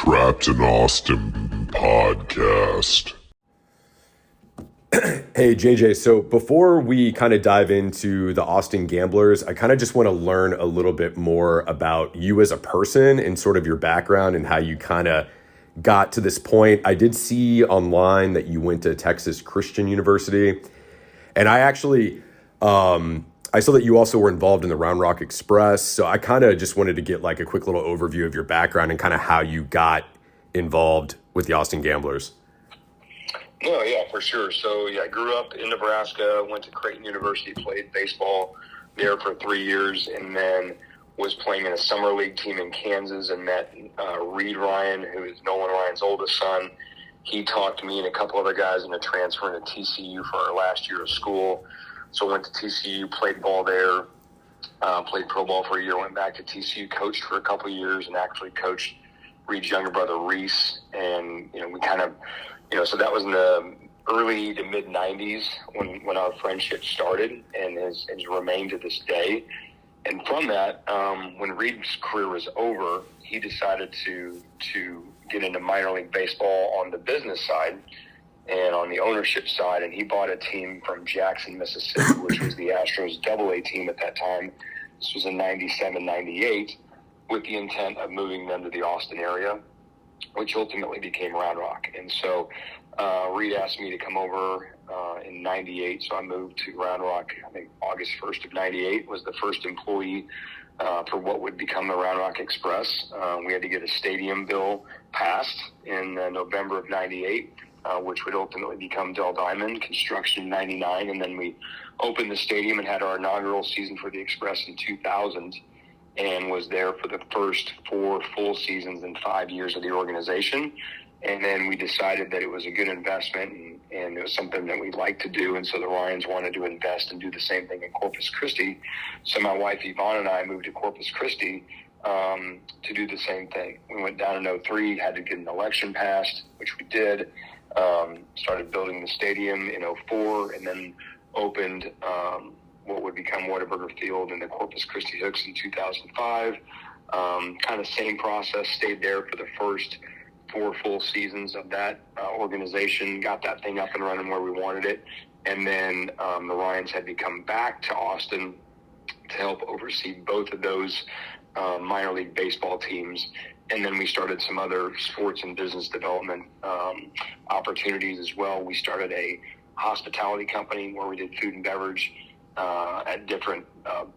Trapped in Austin podcast. Hey, JJ, so before we kind of dive into the Austin Gamblers, I kind of just want to learn a little bit more about you as a person and sort of your background and how you kind of got to this point. I did see online that you went to Texas Christian University, and I actually, I saw that you also were involved in the Round Rock Express. So I kind of just wanted to get like a quick little overview of your background and kind of how you got involved with the Austin Gamblers. No, yeah, for sure. So, I grew up in Nebraska, went to Creighton University, played baseball there for 3 years, and then was playing in a summer league team in Kansas and met Reed Ryan, who is Nolan Ryan's oldest son. He talked me and a couple other guys into transferring to TCU for our last year of school. So I went to TCU, played ball there, played pro ball for a year, went back to TCU, coached for a couple of years, and actually coached Reed's younger brother, Reese. And, we kind of, so that was in the early to mid-'90s when our friendship started and has remained to this day. And from that, when Reed's career was over, he decided to get into minor league baseball on the business side and on the ownership side. And he bought a team from Jackson, Mississippi, which was the Astros AA team at that time. This was in 97, 98, with the intent of moving them to the Austin area, which ultimately became Round Rock. And so Reed asked me to come over in 98, so I moved to Round Rock. I think August 1st of 98 was the first employee for what would become the Round Rock Express. We had to get a stadium bill passed in November of 98, which would ultimately become Dell Diamond, construction in 99, and then we opened the stadium and had our inaugural season for the Express in 2000. And was there for the first 4 full seasons in 5 years of the organization. And then we decided that it was a good investment and it was something that we'd like to do. And so the Ryans wanted to invest and do the same thing in Corpus Christi. So my wife Yvonne and I moved to Corpus Christi to do the same thing. We went down in 2003, had to get an election passed, which we did, started building the stadium in 2004, and then opened what would become Whataburger Field and the Corpus Christi Hooks in 2005. Kind of same process, stayed there for the first 4 full seasons of that organization, got that thing up and running where we wanted it. And then the Ryans had to come back to Austin to help oversee both of those minor league baseball teams. And then we started some other sports and business development opportunities as well. We started a hospitality company where we did food and beverage at different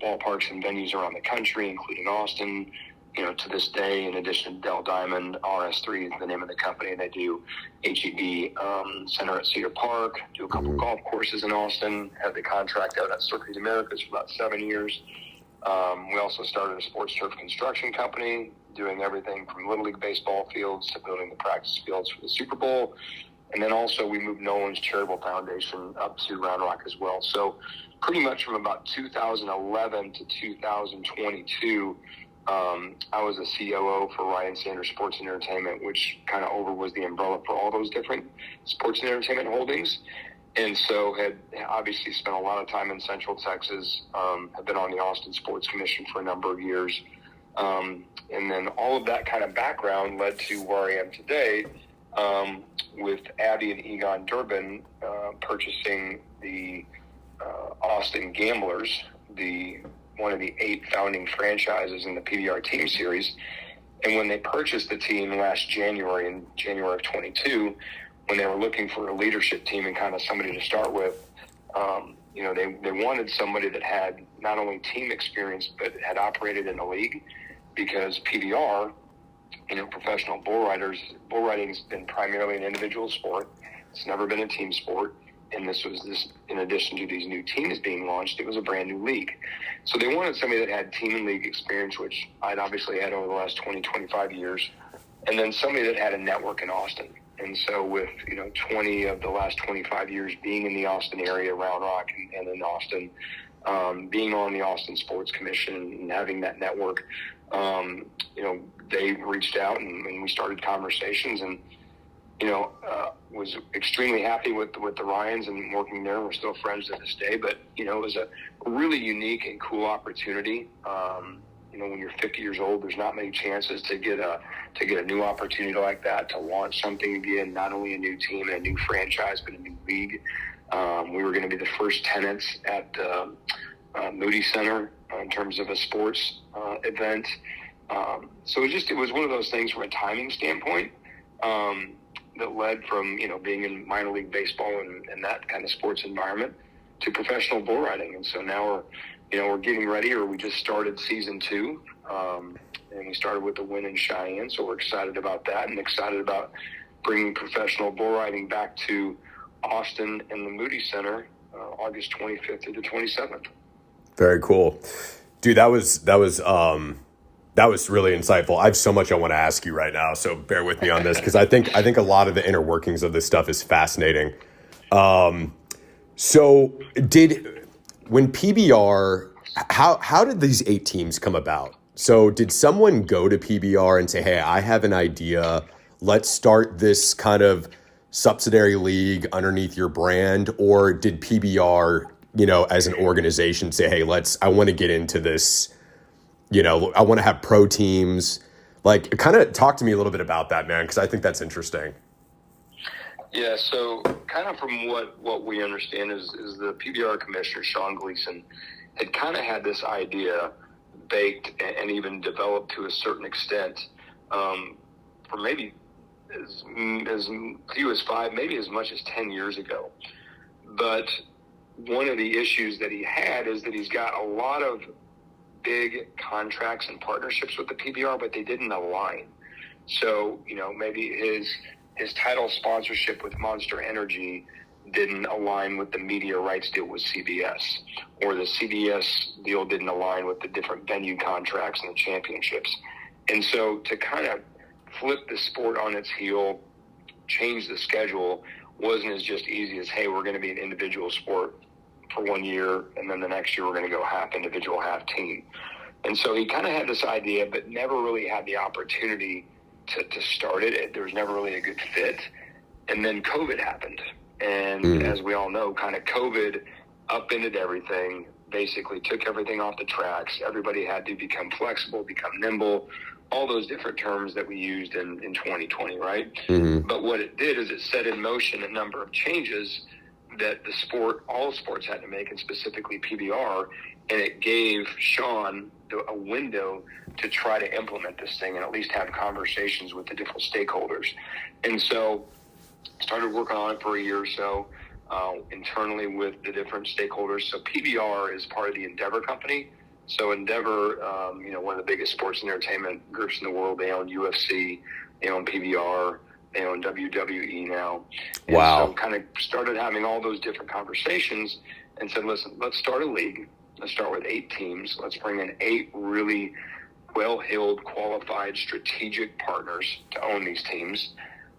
ballparks and venues around the country, including Austin. To this day, in addition to Dell Diamond, RS3 is the name of the company. They do HEB Center at Cedar Park, do a couple golf courses in Austin, had the contract out at Circuit Americas for about 7 years. We also started a sports turf construction company, doing everything from Little League baseball fields to building the practice fields for the Super Bowl. And then also we moved Nolan's Charitable Foundation up to Round Rock as well. So pretty much from about 2011 to 2022, I was a COO for Ryan Sanders Sports and Entertainment, which kind of was the umbrella for all those different sports and entertainment holdings. And so had obviously spent a lot of time in Central Texas, have been on the Austin Sports Commission for a number of years. And then all of that kind of background led to where I am today, with Abby and Egon Durbin purchasing the Austin Gamblers, one of the 8 founding franchises in the PBR team series. And when they purchased the team last January, in January of 22, when they were looking for a leadership team and kind of somebody to start with, they wanted somebody that had not only team experience, but had operated in the league, because PBR, professional bull riding has been primarily an individual sport. It's never been a team sport. And this in addition to these new teams being launched, it was a brand new league. So they wanted somebody that had team and league experience, which I'd obviously had over the last 20, 25 years. And then somebody that had a network in Austin. And so with, 20 of the last 25 years being in the Austin area, Round Rock and in Austin, being on the Austin Sports Commission and having that network, they reached out and we started conversations and, was extremely happy with the Ryans and working there. We're still friends to this day, but, it was a really unique and cool opportunity. when you're 50 years old, there's not many chances to get a new opportunity like that, to launch something again, not only a new team and a new franchise, but a new league. We were going to be the first tenants at Moody Center in terms of a sports event. So it was one of those things from a timing standpoint that led from, being in minor league baseball and that kind of sports environment to professional bull riding. And so now we're getting ready, or we just started season 2. And we started with the win in Cheyenne. So we're excited about that and excited about bringing professional bull riding back to Austin and the Moody Center, August 25th to the 27th. Very cool. Dude, that was really insightful. I have so much I want to ask you right now, so bear with me on this, because I think a lot of the inner workings of this stuff is fascinating. So when PBR, how did these 8 teams come about? So did someone go to PBR and say, hey, I have an idea, let's start this kind of subsidiary league underneath your brand? Or did PBR, as an organization say, hey, I want to get into this, I want to have pro teams? Like, kind of talk to me a little bit about that, man, because I think that's interesting. Yeah, so kind of from what we understand is the PBR commissioner, Sean Gleason, had kind of had this idea baked and even developed to a certain extent for maybe as few as 5, maybe as much as 10 years ago. But one of the issues that he had is that he's got a lot of big contracts and partnerships with the PBR, but they didn't align. So, maybe his title sponsorship with Monster Energy didn't align with the media rights deal with CBS, or the CBS deal didn't align with the different venue contracts and the championships. And so to kind of flip the sport on its heel, change the schedule, wasn't as just easy as, hey, we're going to be an individual sport for 1 year, and then the next year we're going to go half individual, half team. And so he kind of had this idea, but never really had the opportunity to start it. There was never really a good fit. And then COVID happened. And as we all know, kind of COVID upended everything, basically took everything off the tracks. Everybody had to become flexible, become nimble, all those different terms that we used in 2020, right? Mm-hmm. But what it did is it set in motion a number of changes that all sports had to make, and specifically PBR, and it gave Sean a window to try to implement this thing and at least have conversations with the different stakeholders. And so started working on it for a year or so internally with the different stakeholders. So PBR is part of the Endeavor company. So Endeavor, one of the biggest sports and entertainment groups in the world, they own UFC, they own PBR, they own WWE now. And wow. So kind of started having all those different conversations and said, listen, let's start a league. Let's start with 8 teams. Let's bring in 8 really well-heeled, qualified, strategic partners to own these teams.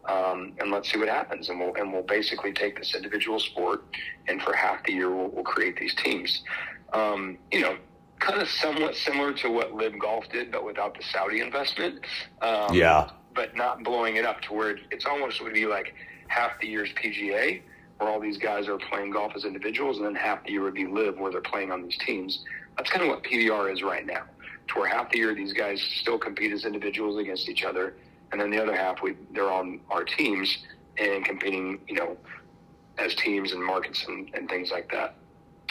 And let's see what happens. And we'll basically take this individual sport, and for half the year we'll create these teams. Kind of somewhat similar to what Live Golf did, but without the Saudi investment. Yeah. But not blowing it up to where it's almost would be like half the year's PGA, where all these guys are playing golf as individuals, and then half the year would be Live, where they're playing on these teams. That's kind of what PBR is right now, to where half the year these guys still compete as individuals against each other, and then the other half they're on our teams and competing, as teams and markets and things like that.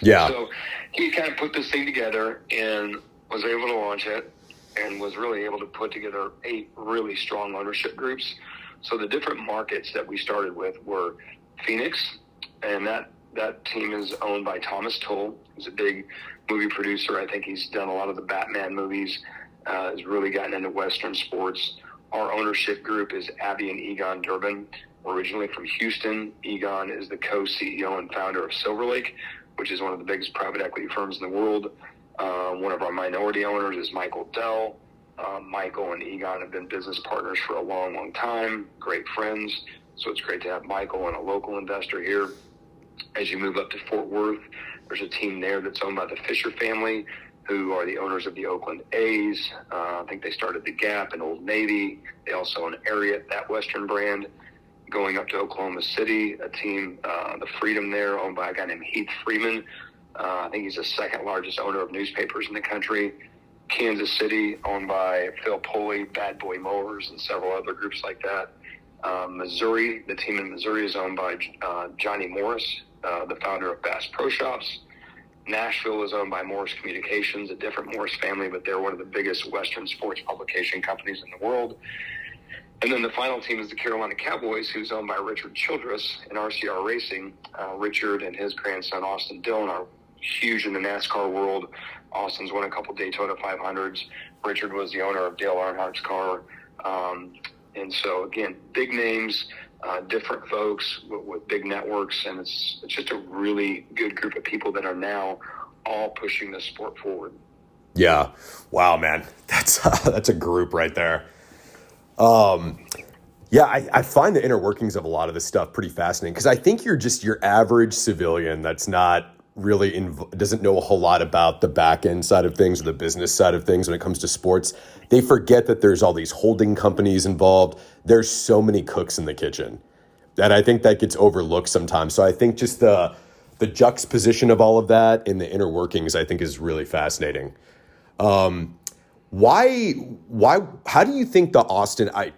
Yeah. So he kind of put this thing together and was able to launch it, and was really able to put together 8 really strong ownership groups. So the different markets that we started with were Phoenix, and that team is owned by Thomas Tull, who's a big movie producer. I think he's done a lot of the Batman movies, has really gotten into Western sports. Our ownership group is Abby and Egon Durbin, originally from Houston. Egon is the co-CEO and founder of Silver Lake, which is one of the biggest private equity firms in the world. One of our minority owners is Michael Dell. Michael and Egon have been business partners for a long, long time, great friends. So it's great to have Michael and a local investor here. As you move up to Fort Worth, there's a team there that's owned by the Fisher family, who are the owners of the Oakland A's. I think they started the Gap and Old Navy. They also own Ariat, that Western brand. Going up to Oklahoma City, a team, the Freedom there, owned by a guy named Heath Freeman. I think he's the second largest owner of newspapers in the country. Kansas City, owned by Phil Pulley, Bad Boy Mowers, and several other groups like that. Missouri, the team in Missouri is owned by Johnny Morris, the founder of Bass Pro Shops. Nashville is owned by Morris Communications, a different Morris family, but they're one of the biggest Western sports publication companies in the world. And then the final team is the Carolina Cowboys, who's owned by Richard Childress in RCR Racing. Richard and his grandson, Austin Dillon, are huge in the NASCAR world. Austin's won a couple Daytona 500s. Richard was the owner of Dale Earnhardt's car. And so, again, big names, different folks with big networks, and it's just a really good group of people that are now all pushing the sport forward. Yeah. Wow, man. That's a group right there. Yeah, I find the inner workings of a lot of this stuff pretty fascinating, because I think you're just your average civilian that's not really doesn't know a whole lot about the back end side of things or the business side of things when it comes to sports. They forget that there's all these holding companies involved. There's so many cooks in the kitchen that I think that gets overlooked sometimes. So I think just the juxtaposition of all of that in the inner workings, I think, is really fascinating. Why, how do you think the Austin, I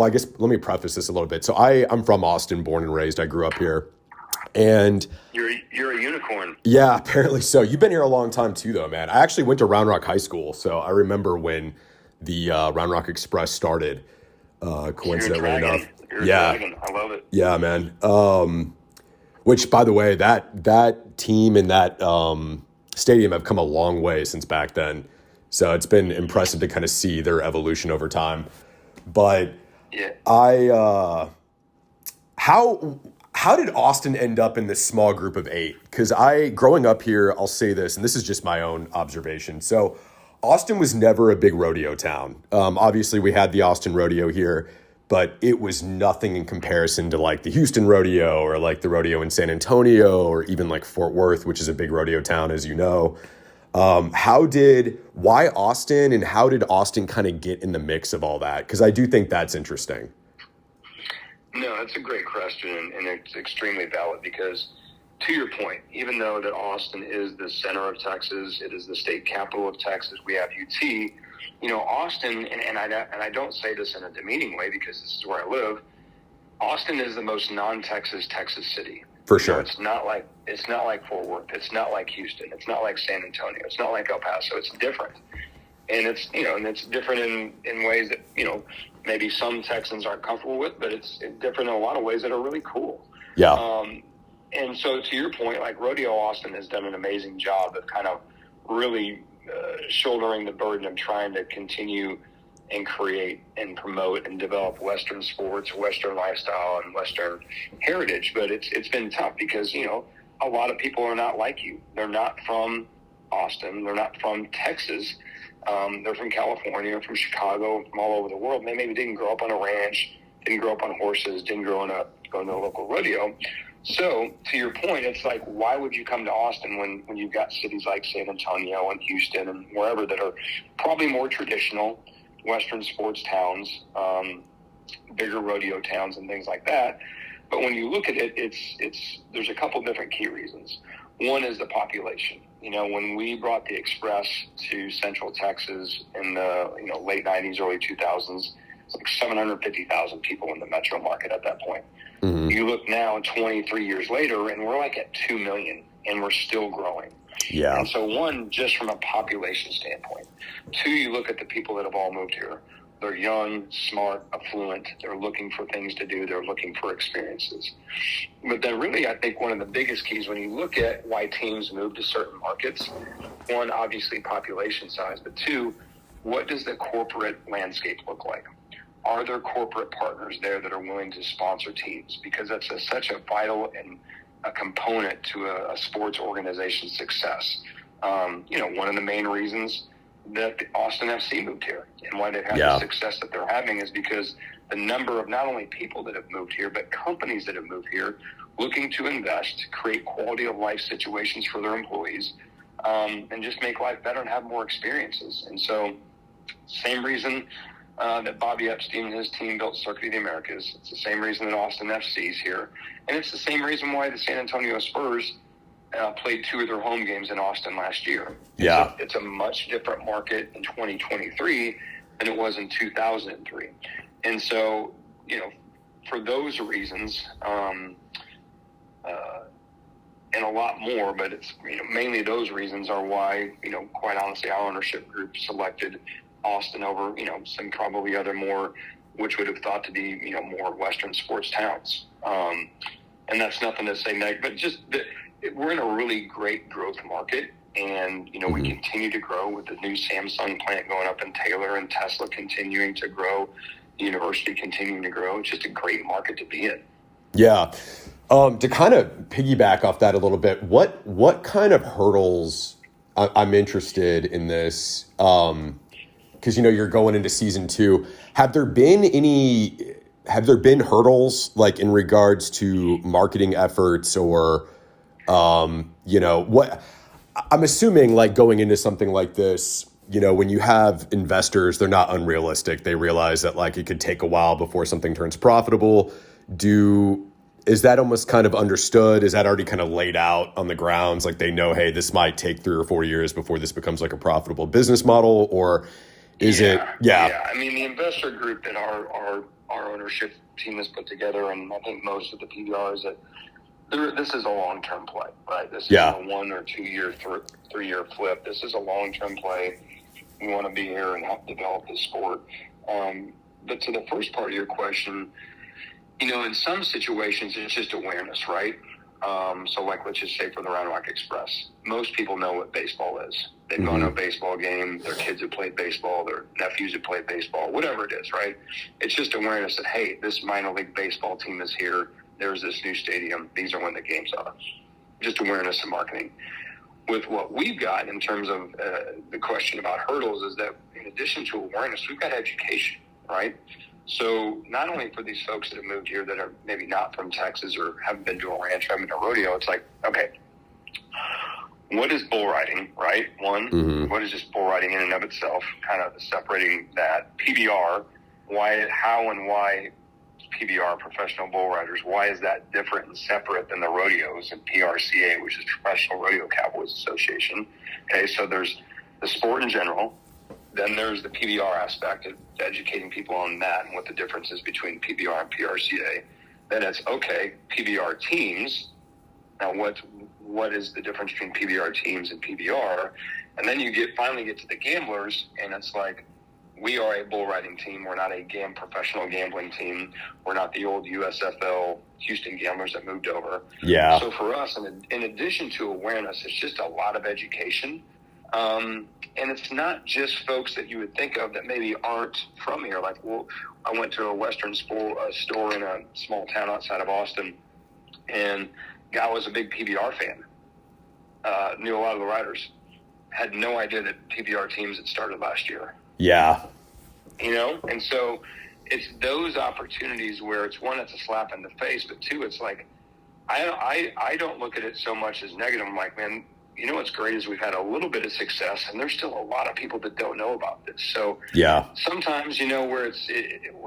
guess let me preface this a little bit. So I'm from Austin, born and raised. I grew up here. And you're a unicorn. Yeah, apparently so. You've been here a long time too, though, man. I actually went to Round Rock High School, so I remember when the Round Rock Express started. Coincidentally enough, dragon. I love it. Yeah, man. Which, by the way, that team and that stadium have come a long way since back then. So it's been impressive to kind of see their evolution over time. But yeah, How did Austin end up in this small group of 8? Because growing up here, I'll say this, and this is just my own observation. So Austin was never a big rodeo town. Obviously, we had the Austin Rodeo here, but it was nothing in comparison to like the Houston Rodeo or like the rodeo in San Antonio or even like Fort Worth, which is a big rodeo town, as you know. Why Austin, and how did Austin kind of get in the mix of all that? Because I do think that's interesting. No, that's a great question, and it's extremely valid because, to your point, even though that Austin is the center of Texas, it is the state capital of Texas, we have UT, Austin, and I don't say this in a demeaning way because this is where I live, Austin is the most non-Texas Texas city. For sure. It's not like Fort Worth. It's not like Houston. It's not like San Antonio. It's not like El Paso. It's different. And it's different in ways that, maybe some Texans aren't comfortable with, but it's different in a lot of ways that are really cool. Yeah. And so to your point, like Rodeo Austin has done an amazing job of kind of really shouldering the burden of trying to continue and create and promote and develop Western sports, Western lifestyle, and Western heritage. But it's been tough because, a lot of people are not like you. They're not from Austin. They're not from Texas. They're from California, from Chicago, from all over the world. They maybe didn't grow up on a ranch, didn't grow up on horses, didn't grow up going to a local rodeo. So to your point, it's like, why would you come to Austin when you've got cities like San Antonio and Houston and wherever that are probably more traditional Western sports towns, bigger rodeo towns and things like that. But when you look at it, there's a couple different key reasons. One is the population. When we brought the Express to Central Texas in the late 90s, early 2000s, it's like 750,000 people in the metro market at that point. Mm-hmm. You look now 23 years later, and we're like at 2 million, and we're still growing. Yeah. And so one, just from a population standpoint. Two, you look at the people that have all moved here. They're young, smart, affluent. They're looking for things to do. They're looking for experiences. But then really, I think one of the biggest keys when you look at why teams move to certain markets, one, obviously population size, but two, what does the corporate landscape look like? Are there corporate partners there that are willing to sponsor teams? Because that's such a vital and a component to a sports organization's success. One of the main reasons that the Austin FC moved here and why they've had the success that they're having is because the number of not only people that have moved here, but companies that have moved here looking to invest, create quality of life situations for their employees, and just make life better and have more experiences. And so same reason that Bobby Epstein and his team built Circuit of the Americas. It's the same reason that Austin FC is here. And it's the same reason why the San Antonio Spurs played 2 of their home games in Austin last year. Yeah. It's a much different market in 2023 than it was in 2003. And so, for those reasons, and a lot more, but it's mainly those reasons are why, quite honestly, our ownership group selected Austin over, some probably other more, which would have thought to be, more Western sports towns. And that's nothing to say negative, but just we're in a really great growth market. And, we continue to grow with the new Samsung plant going up in Taylor and Tesla continuing to grow, the university continuing to grow. It's just a great market to be in. Yeah. To kind of piggyback off that a little bit, what kind of hurdles I'm interested in this, because, you're going into season 2. Have there been hurdles like in regards to marketing efforts or, what I'm assuming like going into something like this, when you have investors, they're not unrealistic. They realize that like it could take a while before something turns profitable. Is that almost kind of understood? Is that already kind of laid out on the grounds? Like they know, hey, this might take 3 or 4 years before this becomes like a profitable business model, or is it? Yeah. Yeah. I mean, the investor group that our ownership team has put together, and I think most of the PBRs that this is a long-term play, right? This is a 1 or 2 year, 3 year flip. This is a long-term play. We want to be here and help develop the sport. But to the first part of your question, in some situations, it's just awareness, right? So like, let's just say for the Round Rock Express, most people know what baseball is. They've gone to a baseball game. Their kids have played baseball. Their nephews have played baseball, whatever it is, right? It's just awareness that, hey, this minor league baseball team is here. There's this new stadium. These are when the games are. Just awareness and marketing. With what we've got in terms of the question about hurdles is that in addition to awareness, we've got education, right? So not only for these folks that have moved here that are maybe not from Texas or haven't been to a ranch, haven't been to a rodeo, it's like, okay, what is bull riding, right? One, what is just bull riding in and of itself, kind of separating that. PBR, how and why PBR, professional bull riders, why is that different and separate than the rodeos and PRCA, which is Professional Rodeo Cowboys Association? Okay, so there's the sport in general. Then there's the PBR aspect of educating people on that and what the difference is between PBR and PRCA. Then it's, okay, PBR teams. Now, what is the difference between PBR teams and PBR? And then you finally get to the gamblers, and it's like, we are a bull riding team. We're not a professional gambling team. We're not the old USFL Houston Gamblers that moved over. Yeah. So for us, in addition to awareness, it's just a lot of education. And it's not just folks that you would think of that maybe aren't from here. Like, I went to a Western store in a small town outside of Austin, and guy was a big PBR fan. Knew a lot of the riders. Had no idea that PBR teams had started last year. Yeah. And so it's those opportunities where it's one, it's a slap in the face, but two, it's like, I don't look at it so much as negative. I'm like, man, what's great is we've had a little bit of success, and there's still a lot of people that don't know about this. So yeah, sometimes, where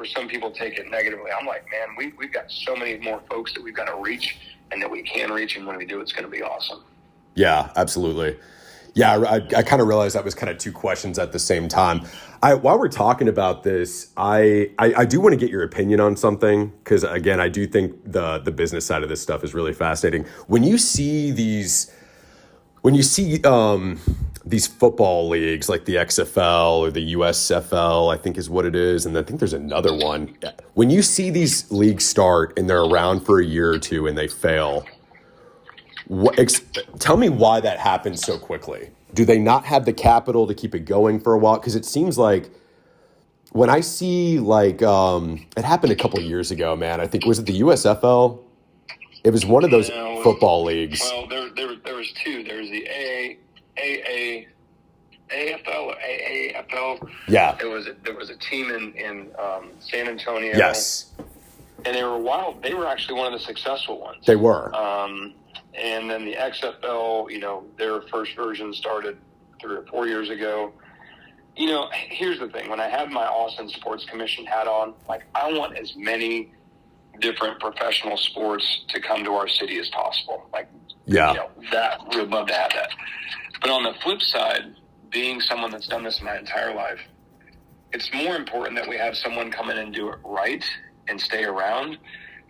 some people take it negatively, I'm like, man, we've got so many more folks that we've got to reach and that we can reach. And when we do, it's going to be awesome. Yeah, absolutely. Yeah, I kind of realized that was kind of 2 questions at the same time. While we're talking about this, I do want to get your opinion on something, because again, I do think the business side of this stuff is really fascinating. When you see these football leagues like the XFL or the USFL, I think is what it is, and I think there's another one. When you see these leagues start and they're around for a year or 2 and they fail, tell me why that happens so quickly. Do they not have the capital to keep it going for a while? Because it seems like when I see it happened a couple of years ago, man. I think, was it the USFL? It was one of those football leagues. Well, there was 2. There was the AFL or AAFL. Yeah. There was a team in San Antonio. Yes. And they were wild. They were actually one of the successful ones. They were. And then the XFL, their first version started 3 or 4 years ago. Here's the thing. When I have my Austin Sports Commission hat on, like, I want as many different professional sports to come to our city as possible. Like, yeah, that we would love to have that. But on the flip side, being someone that's done this my entire life, it's more important that we have someone come in and do it right and stay around,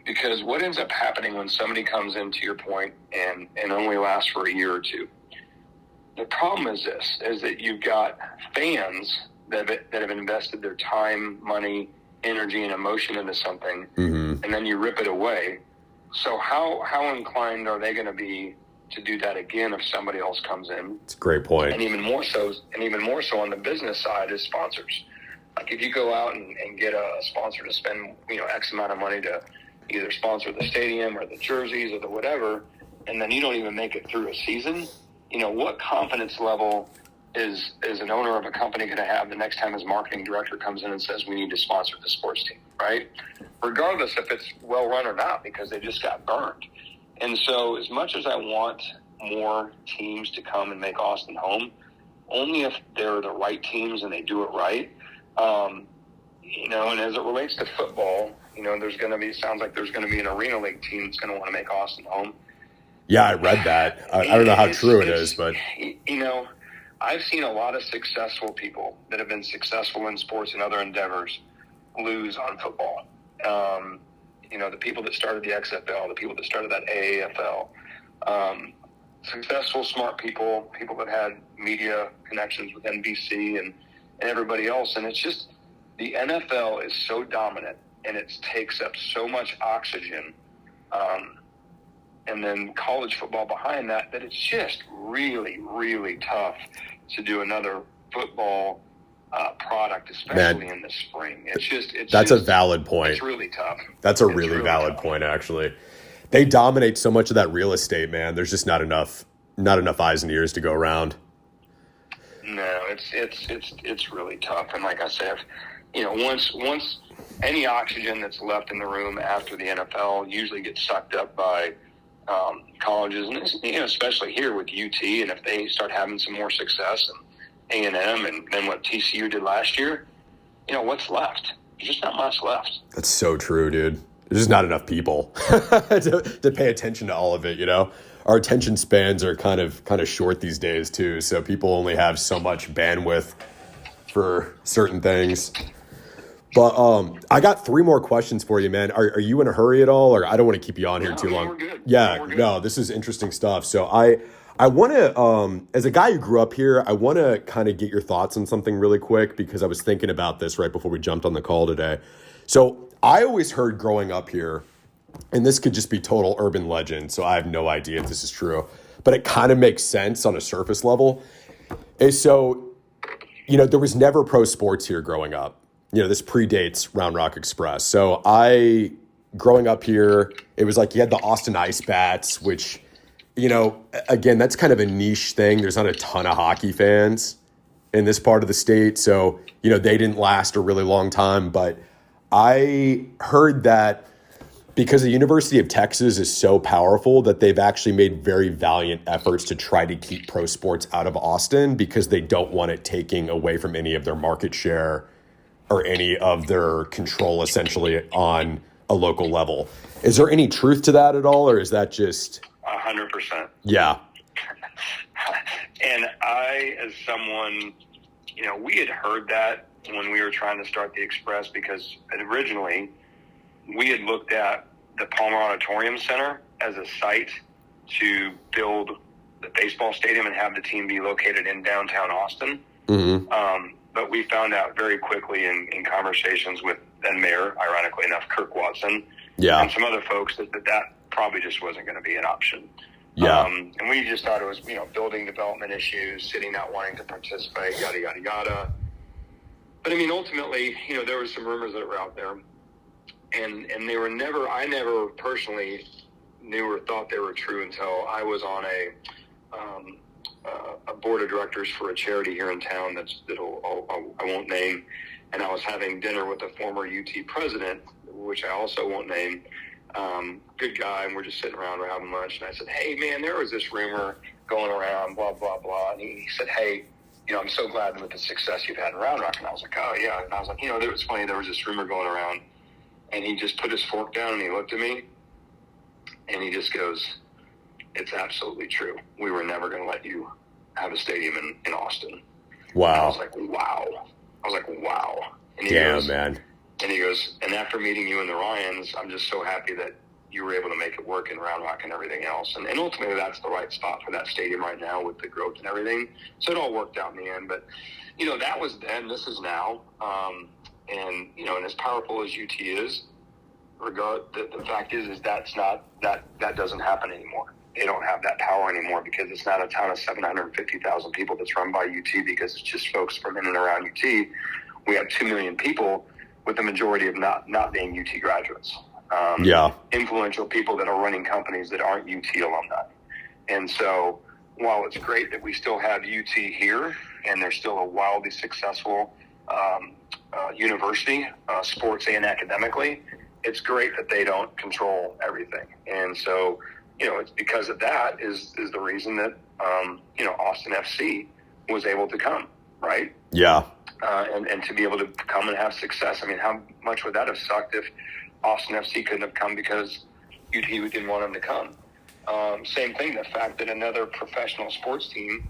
because what ends up happening when somebody comes in, to your point, and only lasts for a year or two, the problem is that you've got fans that have invested their time, money, energy, and emotion into something, and then you rip it away. So how inclined are they going to be to do that again if somebody else comes in? It's a great point. And even more so on the business side is sponsors. Like, if you go out and get a sponsor to spend, X amount of money to either sponsor the stadium or the jerseys or the whatever, and then you don't even make it through a season, what confidence level is an owner of a company going to have the next time his marketing director comes in and says, we need to sponsor the sports team, right? Regardless if it's well run or not, because they just got burned. And so as much as I want more teams to come and make Austin home, only if they're the right teams and they do it right. And as it relates to football, sounds like there's going to be an Arena League team that's going to want to make Austin home. Yeah, I read that. I don't know how true it is, but I've seen a lot of successful people that have been successful in sports and other endeavors lose on football. The people that started the XFL, the people that started that AAFL, successful, smart people that had media connections with NBC and everybody else. And it's just, the NFL is so dominant, and it takes up so much oxygen, and then college football behind that it's just really, really tough to do another football product, especially in the spring. That's a valid point. It's really tough. That's a really valid point, actually. They dominate so much of that real estate, man. There's just not enough eyes and ears to go around. No, it's really tough. And like I said, once any oxygen that's left in the room after the NFL usually gets sucked up by colleges, and especially here with UT, and if they start having some more success, and A&M, and then what TCU did last year, what's left? There's just not much left. That's so true, dude. There's just not enough people to pay attention to all of it. Our attention spans are kind of short these days too, so people only have so much bandwidth for certain things. But I got 3 more questions for you, man. Are you in a hurry at all, or I don't want to keep you on here too long? We're good. Yeah, we're good. No, this is interesting stuff. So I want to, as a guy who grew up here, I want to kind of get your thoughts on something really quick, because I was thinking about this right before we jumped on the call today. So I always heard growing up here, and this could just be total urban legend, so I have no idea if this is true, but it kind of makes sense on a surface level. Is so, there was never pro sports here growing up. This predates Round Rock Express. So growing up here, it was like you had the Austin Ice Bats, which, again, that's kind of a niche thing. There's not a ton of hockey fans in this part of the state. So, they didn't last a really long time. But I heard that because the University of Texas is so powerful that they've actually made very valiant efforts to try to keep pro sports out of Austin, because they don't want it taking away from any of their market share or any of their control, essentially, on a local level. Is there any truth to that at all, or is that just 100%? Yeah. And I, as someone, we had heard that when we were trying to start the Express, because originally we had looked at the Palmer Auditorium Center as a site to build the baseball stadium and have the team be located in downtown Austin. Mm-hmm. But we found out very quickly in conversations with then Mayor, ironically enough, Kirk Watson, and some other folks, that probably just wasn't going to be an option. Yeah. And we just thought it was, building development issues, city not wanting to participate, yada, yada, yada. But ultimately, there were some rumors that were out there, and they were I never personally knew or thought they were true until I was on a board of directors for a charity here in town I won't name, and I was having dinner with a former UT president, which I also won't name. Good guy, and we're just sitting around, we're having lunch, and I said, hey man, there was this rumor going around, blah blah blah, and he said, hey, I'm so glad with the success you've had in Round Rock. And I was like, oh yeah. And I was like, it was funny, there was this rumor going around And he just put his fork down and he looked at me and he just goes, "It's absolutely true. We were never going to let you have a stadium in Austin." Wow. And I was like, wow. And he Damn, goes, man. And he goes, "And after meeting you and the Ryans, I'm just so happy that you were able to make it work in Round Rock and everything else." And ultimately, that's the right spot for that stadium right now with the growth and everything. So it all worked out in the end. But, that was then. This is now. And as powerful as UT is, the fact is that's not that doesn't happen anymore. They don't have that power anymore because it's not a town of 750,000 people that's run by UT because it's just folks from in and around UT. We have 2 million people with the majority of not being UT graduates. Influential people that are running companies that aren't UT alumni. And so while it's great that we still have UT here and they're still a wildly successful university, sports and academically, it's great that they don't control everything. And so, it's because of that is the reason that, Austin FC was able to come, right? Yeah. And to be able to come and have success. I mean, how much would that have sucked if Austin FC couldn't have come because UT didn't want them to come? Same thing, the fact that another professional sports team,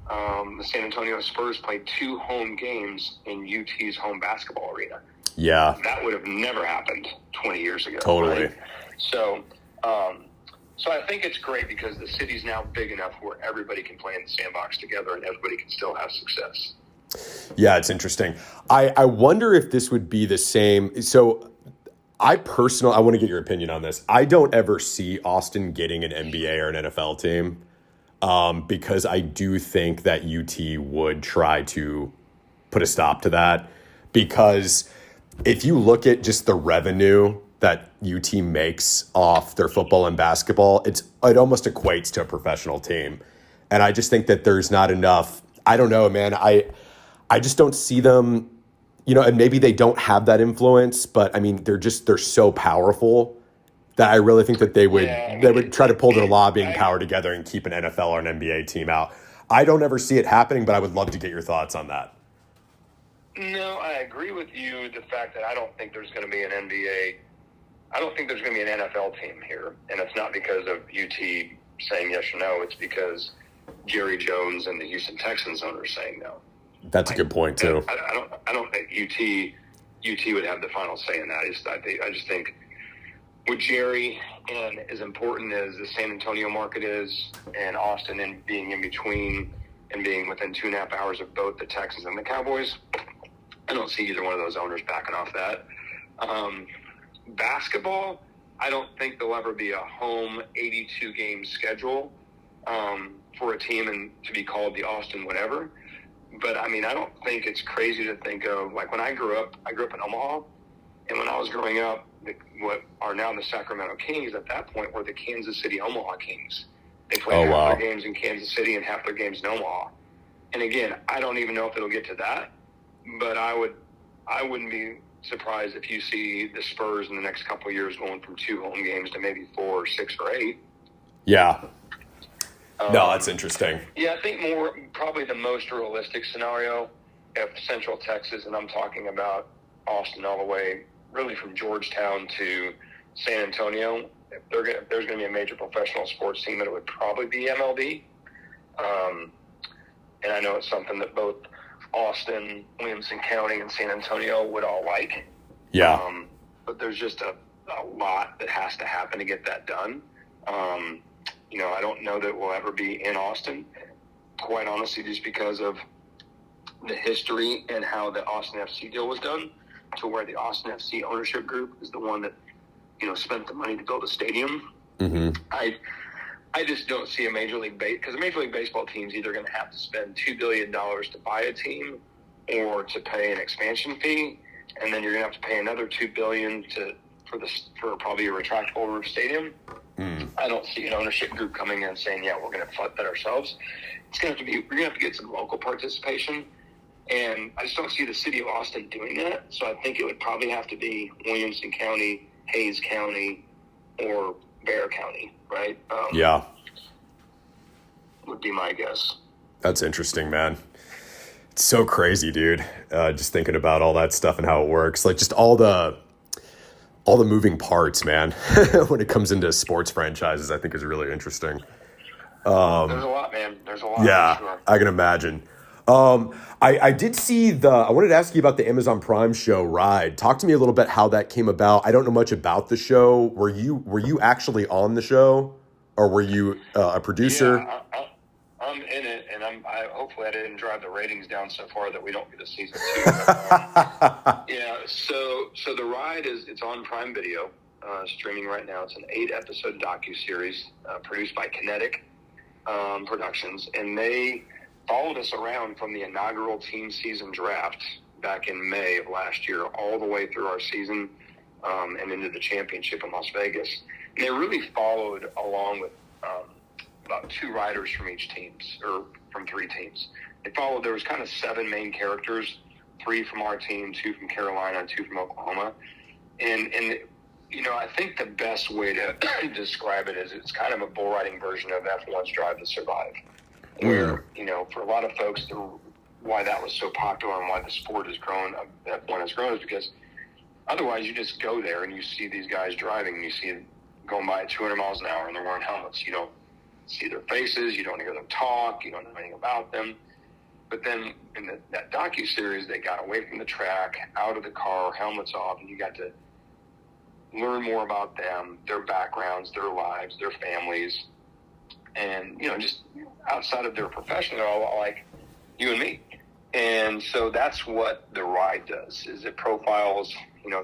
the San Antonio Spurs, played 2 home games in UT's home basketball arena. Yeah. That would have never happened 20 years ago. Totally. Right? So I think it's great because the city's now big enough where everybody can play in the sandbox together and everybody can still have success. Yeah, it's interesting. I wonder if this would be the same. So I want to get your opinion on this. I don't ever see Austin getting an NBA or an NFL team because I do think that UT would try to put a stop to that. Because if you look at just the revenue that UT makes off their football and basketball, it almost equates to a professional team. And I just think that there's not enough. I don't know, man. I just don't see them, and maybe they don't have that influence, but I mean, they're so powerful that I really think that they would try to pull their lobbying power together and keep an NFL or an NBA team out. I don't ever see it happening, but I would love to get your thoughts on that. No, I agree with you. The fact that I don't think there's going to be an NBA. I don't think there's going to be an NFL team here. And it's not because of UT saying yes or no. It's because Jerry Jones and the Houston Texans owner are saying no. That's a good point too. I don't think UT would have the final say in that. I just think with Jerry and as important as the San Antonio market is and Austin and being in between and being within 2.5 hours of both the Texans and the Cowboys, I don't see either one of those owners backing off that. Basketball, I don't think there'll ever be a home 82-game schedule for a team and to be called the Austin whatever. But, I mean, I don't think it's crazy to think of, like when I grew up in Omaha, and when I was growing up, what are now the Sacramento Kings at that point were the Kansas City Omaha Kings. They played half their games in Kansas City and half their games in Omaha. And again, I don't even know if it'll get to that, but I wouldn't be surprised if you see the Spurs in the next couple of years going from 2 home games to maybe 4 or 6 or 8. Yeah. No, that's interesting. Yeah, I think probably the most realistic scenario, if Central Texas, and I'm talking about Austin all the way, really from Georgetown to San Antonio, if there's going to be a major professional sports team, it would probably be MLB. And I know it's something that both Austin, Williamson County, and San Antonio would all like. Yeah. But there's just a lot that has to happen to get that done. I don't know that it will ever be in Austin, quite honestly, just because of the history and how the Austin FC deal was done, to where the Austin FC ownership group is the one that, spent the money to build a stadium. Mm-hmm. I just don't see a Major League because a Major League Baseball team's either going to have to spend $2 billion to buy a team or to pay an expansion fee, and then you're going to have to pay another $2 billion for probably a retractable roof stadium. I don't see an ownership group coming in and saying, yeah, we're going to fund that ourselves. We're going to have to get some local participation, and I just don't see the city of Austin doing that. So I think it would probably have to be Williamson County, Hayes County, or Bear County, right? Yeah. Would be my guess. That's interesting, man. It's so crazy, dude. Just thinking about all that stuff and how it works. Like just all the all the moving parts, man, when it comes into sports franchises, I think is really interesting. There's a lot, man. There's a lot. Yeah, for sure. I can imagine. I did see I wanted to ask you about the Amazon Prime show Ride. Talk to me a little bit how that came about. I don't know much about the show. Were you actually on the show, or were you a producer? Yeah, I'm in it, and hopefully I didn't drive the ratings down so far that we don't get a season 2. But, yeah, so the Ride it's on Prime Video, streaming right now. It's an 8-episode docuseries produced by Kinetic Productions, and they followed us around from the inaugural team season draft back in May of last year all the way through our season and into the championship in Las Vegas. And they really followed along with about 2 riders from each teams, or from 3 teams. There was kind of 7 main characters, 3 from our team, 2 from Carolina, and 2 from Oklahoma. And I think the best way to describe it is it's kind of a bull riding version of F1's Drive to Survive. Where, for a lot of folks, why that was so popular and why the sport has grown, F1 has grown, is because otherwise you just go there and you see these guys driving and you see them going by at 200 miles an hour and they're wearing helmets. You don't see their faces, you don't hear them talk, you don't know anything about them. But then in that docuseries, they got away from the track, out of the car, helmets off, and you got to learn more about them, their backgrounds, their lives, their families. And, just outside of their profession, they're all like you and me. And so that's what the Ride does, is it profiles,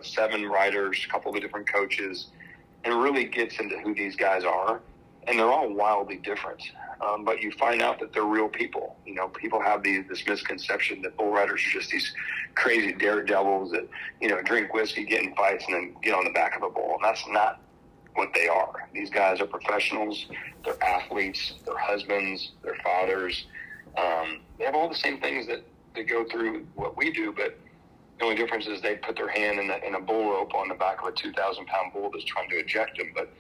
7 riders, a couple of different coaches, and really gets into who these guys are. And they're all wildly different. But you find out that they're real people. People have this misconception that bull riders are just these crazy daredevils that, drink whiskey, get in fights, and then get on the back of a bull. And that's not what they are. These guys are professionals. They're athletes. They're husbands. They're fathers. They have all the same things that go through what we do, but the only difference is they put their hand in a bull rope on the back of a 2,000-pound bull that's trying to eject them. But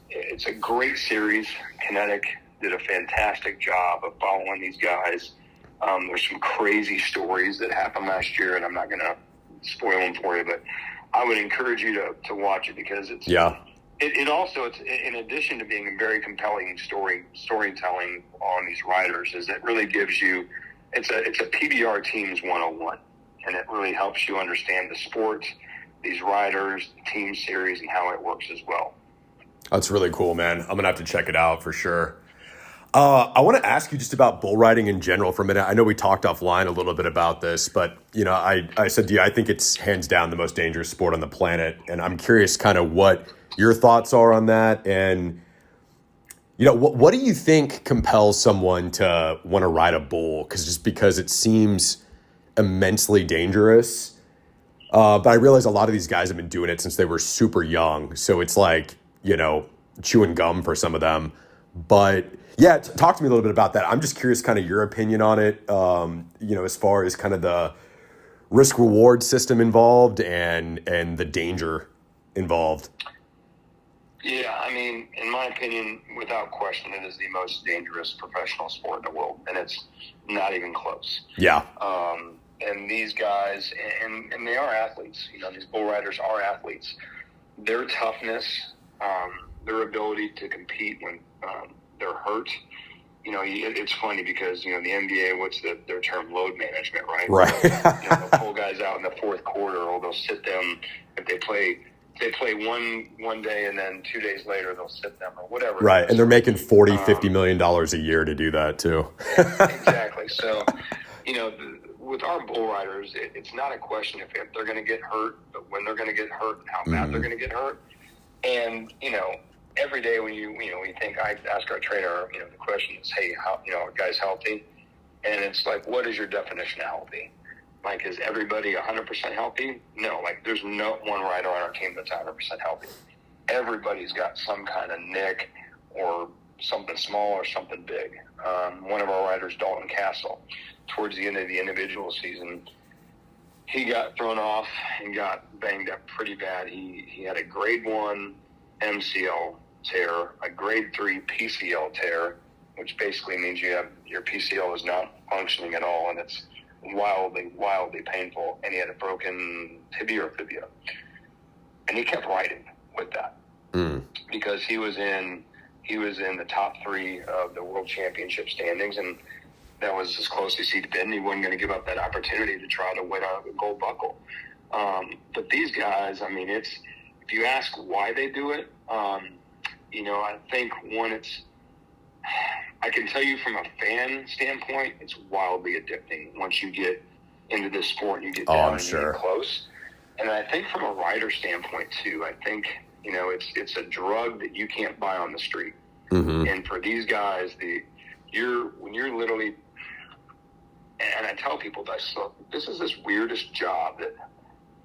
it's a great series. Kinetic did a fantastic job of following these guys. There's some crazy stories that happened last year, and I'm not going to spoil them for you, but I would encourage you to watch it, because it's in addition to being a very compelling storytelling on these riders, is it really gives you it's a PBR Teams 101, and it really helps you understand the sport, these riders, the team series, and how it works as well. That's really cool, man. I'm going to have to check it out for sure. I want to ask you just about bull riding in general for a minute. I know we talked offline a little bit about this, but, I said to you, I think it's hands down the most dangerous sport on the planet. And I'm curious kind of what your thoughts are on that. And, what do you think compels someone to want to ride a bull? Because it seems immensely dangerous. But I realize a lot of these guys have been doing it since they were super young. So it's like, chewing gum for some of them. But yeah, talk to me a little bit about that. I'm just curious kind of your opinion on it, as far as kind of the risk reward system involved and the danger involved. Yeah, I mean, in my opinion, without question, it is the most dangerous professional sport in the world, and it's not even close. Yeah. And these guys, and they are athletes. These bull riders are athletes. Their toughness, their ability to compete when they're hurt. It's funny because, the NBA, what's their term, load management, right? Right. They'll pull guys out in the fourth quarter, or they'll sit them if they play one day, and then 2 days later they'll sit them or whatever. Right, and they're making $40-50 million a year to do that too. Exactly. So, with our bull riders, it's not a question if they're going to get hurt, but when they're going to get hurt and how bad they're going to get hurt. And every day when we think, I ask our trainer, the question is, hey, how, a guy's healthy, and it's like, what is your definition of healthy? Like, is everybody 100% healthy? No, there's no one rider on our team that's 100% healthy. Everybody's got some kind of nick or something small or something big. One of our riders, Dalton Castle, towards the end of the individual season, he got thrown off and got banged up pretty bad. He had a grade 1 MCL tear, a grade 3 PCL tear, which basically means your PCL is not functioning at all, and it's wildly painful, and he had a broken tibia or fibula. and he kept riding with that because he was in the top 3 of the world championship standings, and that was as close as he'd been. He wasn't going to give up that opportunity to try to win a gold buckle. But these guys, I mean, if you ask why they do it, I think I can tell you from a fan standpoint, it's wildly addicting once you get into this sport and you get down and you get close. And I think from a rider standpoint too, I think, it's a drug that you can't buy on the street. Mm-hmm. And for these guys, when you're literally, and I tell people this is this weirdest job that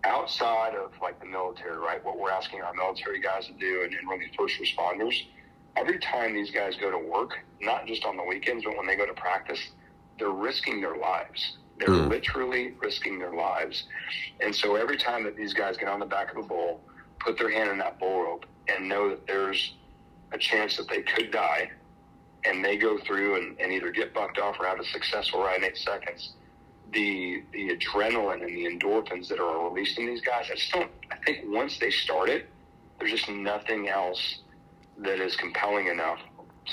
outside of like the military, right? What we're asking our military guys to do and really first responders, every time these guys go to work, not just on the weekends, but when they go to practice, they're risking their lives. They're literally risking their lives. And so every time that these guys get on the back of a bull, put their hand in that bull rope and know that there's a chance that they could die, and they go through and either get bucked off or have a successful ride in 8 seconds, the adrenaline and the endorphins that are released in these guys, I think once they start it, there's just nothing else that is compelling enough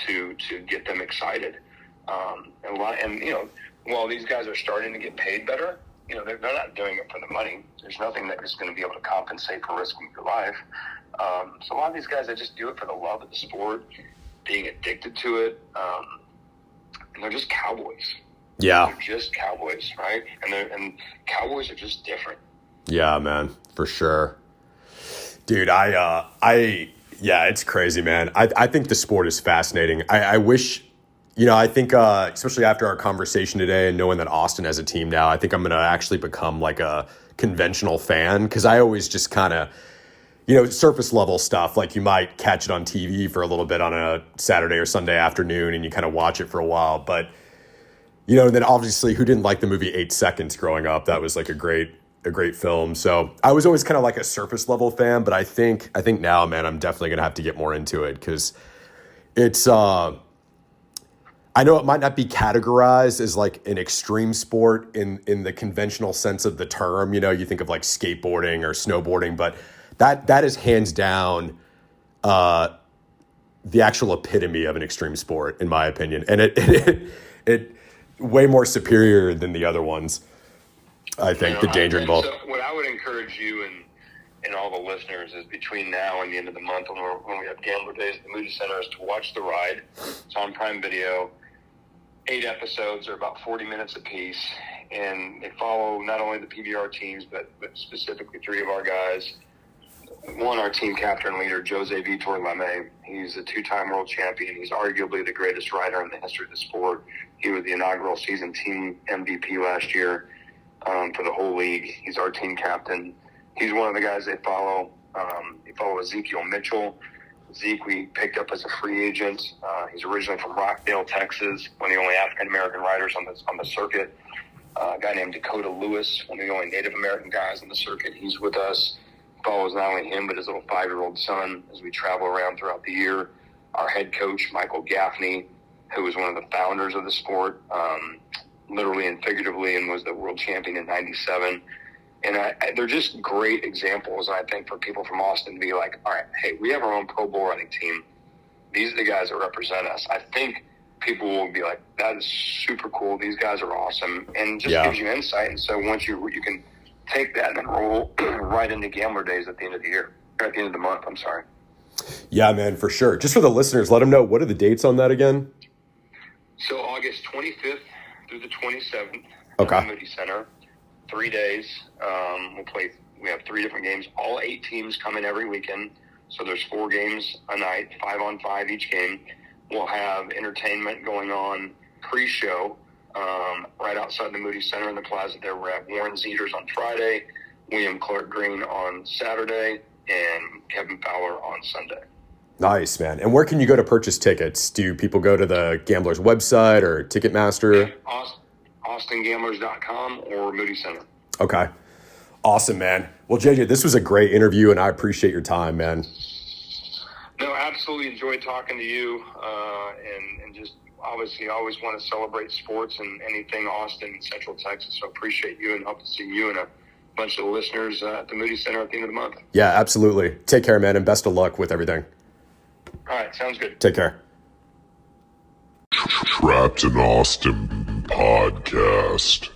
to get them excited. While these guys are starting to get paid better, they're not doing it for the money. There's nothing that is going to be able to compensate for risking your life. So a lot of these guys, they just do it for the love of the sport, being addicted to it, and they're just cowboys. Yeah, they're just cowboys, right? And cowboys are just different. Yeah, man, for sure, dude. Yeah, it's crazy, man. I think the sport is fascinating. I wish, I think, especially after our conversation today and knowing that Austin has a team now, I think I'm going to actually become like a conventional fan, because I always just kind of, surface level stuff. Like you might catch it on TV for a little bit on a Saturday or Sunday afternoon and you kind of watch it for a while. But, and then obviously who didn't like the movie 8 Seconds growing up? That was like a great film. So I was always kind of like a surface level fan, but I think now, man, I'm definitely going to have to get more into it, because it's, I know it might not be categorized as like an extreme sport in the conventional sense of the term. You think of like skateboarding or snowboarding, but that is hands down the actual epitome of an extreme sport, in my opinion. And it way more superior than the other ones. I think the danger involved. So what I would encourage you and all the listeners is, between now and the end of the month, when we have Gambler Days at the Moody Center, is to watch The Ride. It's on Prime Video. 8 episodes are about 40 minutes apiece, and they follow not only the PBR teams, but specifically 3 of our guys. One, our team captain and leader, Jose Vitor Leme. He's a 2-time world champion. He's arguably the greatest rider in the history of the sport. He was the inaugural season team MVP last year for the whole league. He's our team captain. He's one of the guys they follow. They follow Ezekiel Mitchell. Zeke, we picked up as a free agent. He's originally from Rockdale, Texas, one of the only African-American riders on the circuit. A guy named Dakota Lewis, one of the only Native American guys on the circuit. He's with us. Follows not only him, but his little 5-year-old son as we travel around throughout the year. Our head coach, Michael Gaffney, who was one of the founders of the sport, literally and figuratively, and was the world champion in 97. And they're just great examples, I think, for people from Austin to be like, all right, hey, we have our own pro bull running team. These are the guys that represent us. I think people will be like, that is super cool. These guys are awesome. And just gives you insight. And so once you can take that and then roll right into Gambler Days at the end of the year, or at the end of the month, I'm sorry. Yeah, man, for sure. Just for the listeners, let them know, what are the dates on that again? So August 25th through the 27th at the Moody Center. 3 days. We have 3 different games. All 8 teams come in every weekend. So there's 4 games a night, 5-on-5 each game. We'll have entertainment going on pre-show right outside the Moody Center in the plaza there. We're at Warren Zeters on Friday, William Clark Green on Saturday, and Kevin Fowler on Sunday. Nice, man. And where can you go to purchase tickets? Do people go to the Gamblers website or Ticketmaster? AustinGamblers.com or Moody Center. Okay. Awesome, man. Well, JJ, this was a great interview, and I appreciate your time, man. No, absolutely enjoyed talking to you, and just obviously I always want to celebrate sports and anything Austin and Central Texas, so appreciate you and hope to see you in a bunch of the listeners at the Moody Center at the end of the month. Yeah, absolutely. Take care, man, and best of luck with everything. All right, sounds good. Take care. Trapped in Austin podcast.